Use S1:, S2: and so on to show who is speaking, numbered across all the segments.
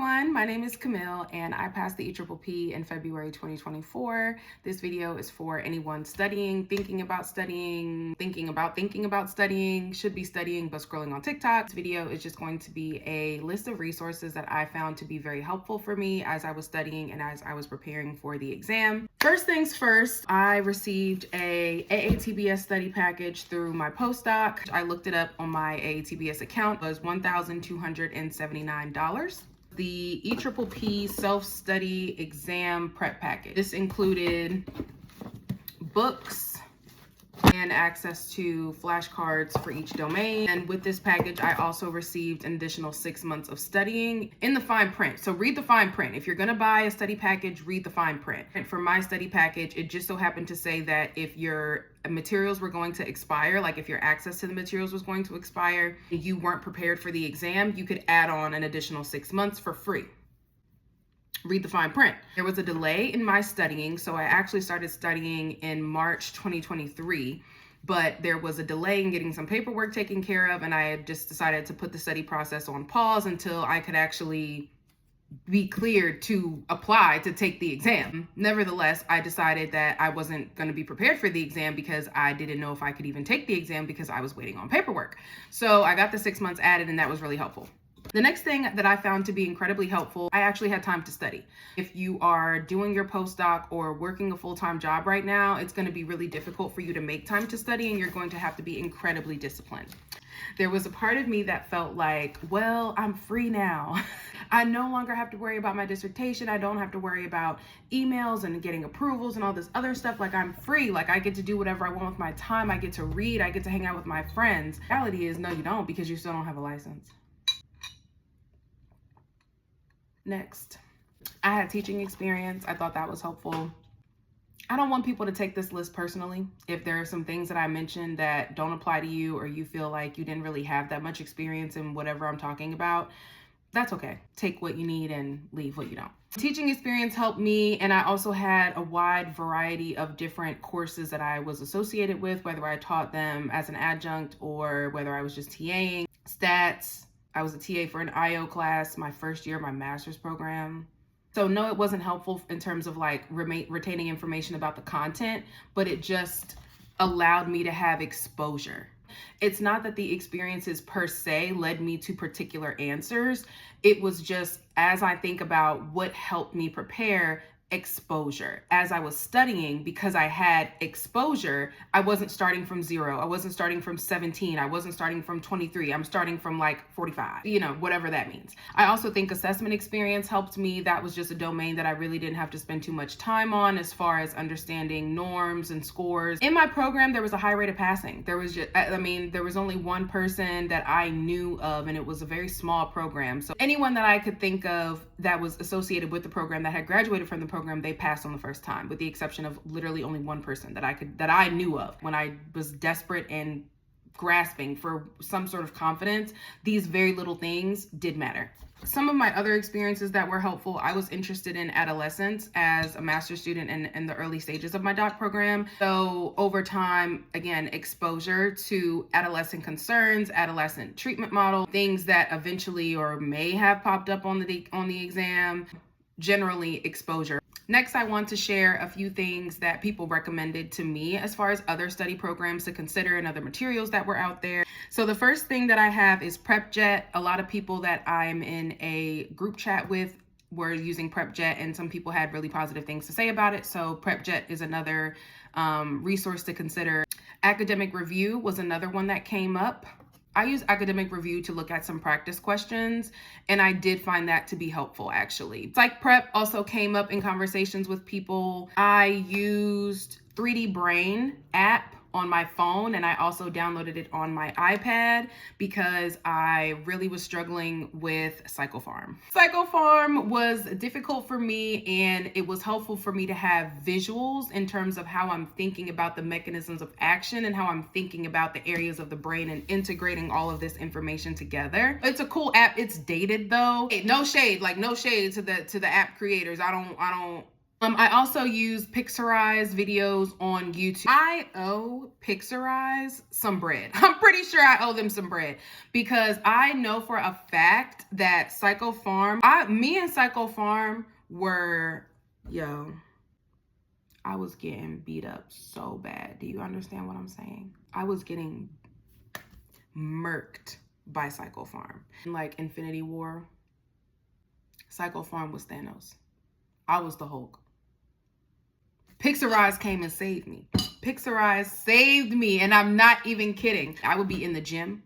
S1: everyone, my name is Camille and I passed the EPPP in February 2024. This video is for anyone studying, thinking about studying, thinking about studying, should be studying but scrolling on TikTok. This video is just going to be a list of resources that I found to be very helpful for me as I was studying and as I was preparing for the exam. First things first, I received a AATBS study package through my postdoc. I looked it up on my AATBS account. It was $1,279. The EPPP self-study exam prep package. This included books and access to flashcards for each domain. And with this package, I also received an additional 6 months of studying in the fine print. So read the fine print. If you're gonna buy a study package, read the fine print. And for my study package, it just so happened to say that if your materials were going to expire, like if your access to the materials was going to expire, and you weren't prepared for the exam, you could add on an additional 6 months for free. Read the fine print. There was a delay in my studying, so I actually started studying in March 2023, but there was a delay in getting some paperwork taken care of, and I had just decided to put the study process on pause until I could actually be cleared to apply to take the exam. Nevertheless, I decided that I wasn't going to be prepared for the exam because I didn't know if I could even take the exam because I was waiting on paperwork. So I got the 6 months added, and that was really helpful. The next thing that I found to be incredibly helpful, I actually had time to study. If you are doing your postdoc or working a full-time job right now, it's going to be really difficult for you to make time to study, and you're going to have to be incredibly disciplined. There was a part of me that felt like, well, I'm free now. I no longer have to worry about my dissertation. I don't have to worry about emails and getting approvals and all this other stuff. Like, I'm free. Like, I get to do whatever I want with my time. I get to read. I get to hang out with my friends. The reality is, no, you don't, because you still don't have a license. Next, I had teaching experience. I thought that was helpful. I don't want people to take this list personally. If there are some things that I mentioned that don't apply to you, or you feel like you didn't really have that much experience in whatever I'm talking about, that's okay. Take what you need and leave what you don't. Teaching experience helped me, and I also had a wide variety of different courses that I was associated with, whether I taught them as an adjunct or whether I was just TAing. Stats, I was a TA for an IO class my first year of my master's program. So no, it wasn't helpful in terms of like retaining information about the content, but it just allowed me to have exposure. It's not that the experiences per se led me to particular answers. It was just, as I think about what helped me prepare, exposure. As I was studying, because I had exposure, I wasn't starting from 0. I wasn't starting from 17. I wasn't starting from 23. I'm starting from like 45, whatever that means. I also think assessment experience helped me. That was just a domain that I really didn't have to spend too much time on as far as understanding norms and scores. In my program, there was a high rate of passing. There was there was only one person that I knew of, and it was a very small program. So anyone that I could think of that was associated with the program that had graduated from the program, they passed on the first time, with the exception of literally only one person that I knew of. When I was desperate and grasping for some sort of confidence, these very little things did matter. Some of my other experiences that were helpful, I was interested in adolescence as a master's student in the early stages of my doc program. So over time, again, exposure to adolescent concerns, adolescent treatment model, things that eventually or may have popped up on the exam, generally exposure. Next, I want to share a few things that people recommended to me as far as other study programs to consider and other materials that were out there. So the first thing that I have is PrepJet. A lot of people that I'm in a group chat with were using PrepJet, and some people had really positive things to say about it. So PrepJet is another resource to consider. Academic Review was another one that came up. I use Academic Review to look at some practice questions, and I did find that to be helpful, actually. Psych Prep also came up in conversations with people. I used 3D Brain app on my phone, and I also downloaded it on my iPad because I really was struggling with Psychopharm. Psychopharm was difficult for me, and it was helpful for me to have visuals in terms of how I'm thinking about the mechanisms of action and how I'm thinking about the areas of the brain and integrating all of this information together. It's a cool app. It's dated though. No shade to the app creators. I don't I also use Pixarize videos on YouTube. I owe Pixarize some bread. I'm pretty sure I owe them some bread because I know for a fact that Psycho Farm, me and Psycho Farm were, I was getting beat up so bad. Do you understand what I'm saying? I was getting murked by Psycho Farm. Like Infinity War, Psycho Farm was Thanos. I was the Hulk. Pixarize came and saved me. Pixarize saved me, and I'm not even kidding. I would be in the gym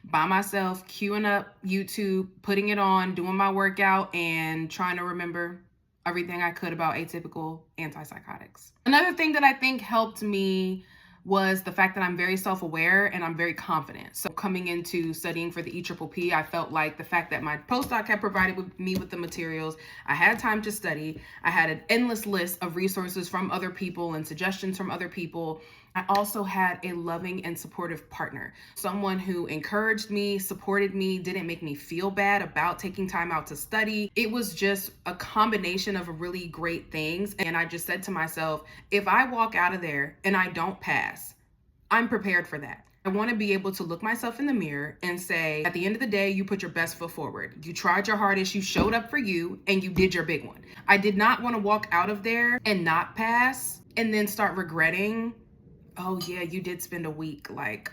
S1: by myself, queuing up YouTube, putting it on, doing my workout, and trying to remember everything I could about atypical antipsychotics. Another thing that I think helped me was the fact that I'm very self-aware and I'm very confident. So coming into studying for the EPPP, I felt like the fact that my postdoc had provided me with the materials, I had time to study, I had an endless list of resources from other people and suggestions from other people. I also had a loving and supportive partner, someone who encouraged me, supported me, didn't make me feel bad about taking time out to study. It was just a combination of really great things. And I just said to myself, if I walk out of there and I don't pass, I'm prepared for that. I want to be able to look myself in the mirror and say, at the end of the day, you put your best foot forward. You tried your hardest, you showed up for you, and you did your big one. I did not want to walk out of there and not pass and then start regretting, oh yeah, you did spend a week like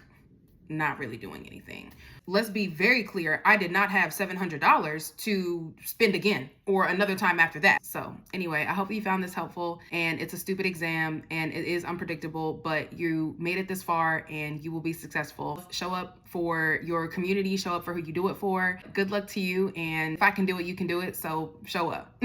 S1: not really doing anything. Let's be very clear. I did not have $700 to spend again or another time after that. So anyway, I hope you found this helpful, and it's a stupid exam and it is unpredictable, but you made it this far and you will be successful. Show up for your community, show up for who you do it for. Good luck to you. And if I can do it, you can do it. So show up.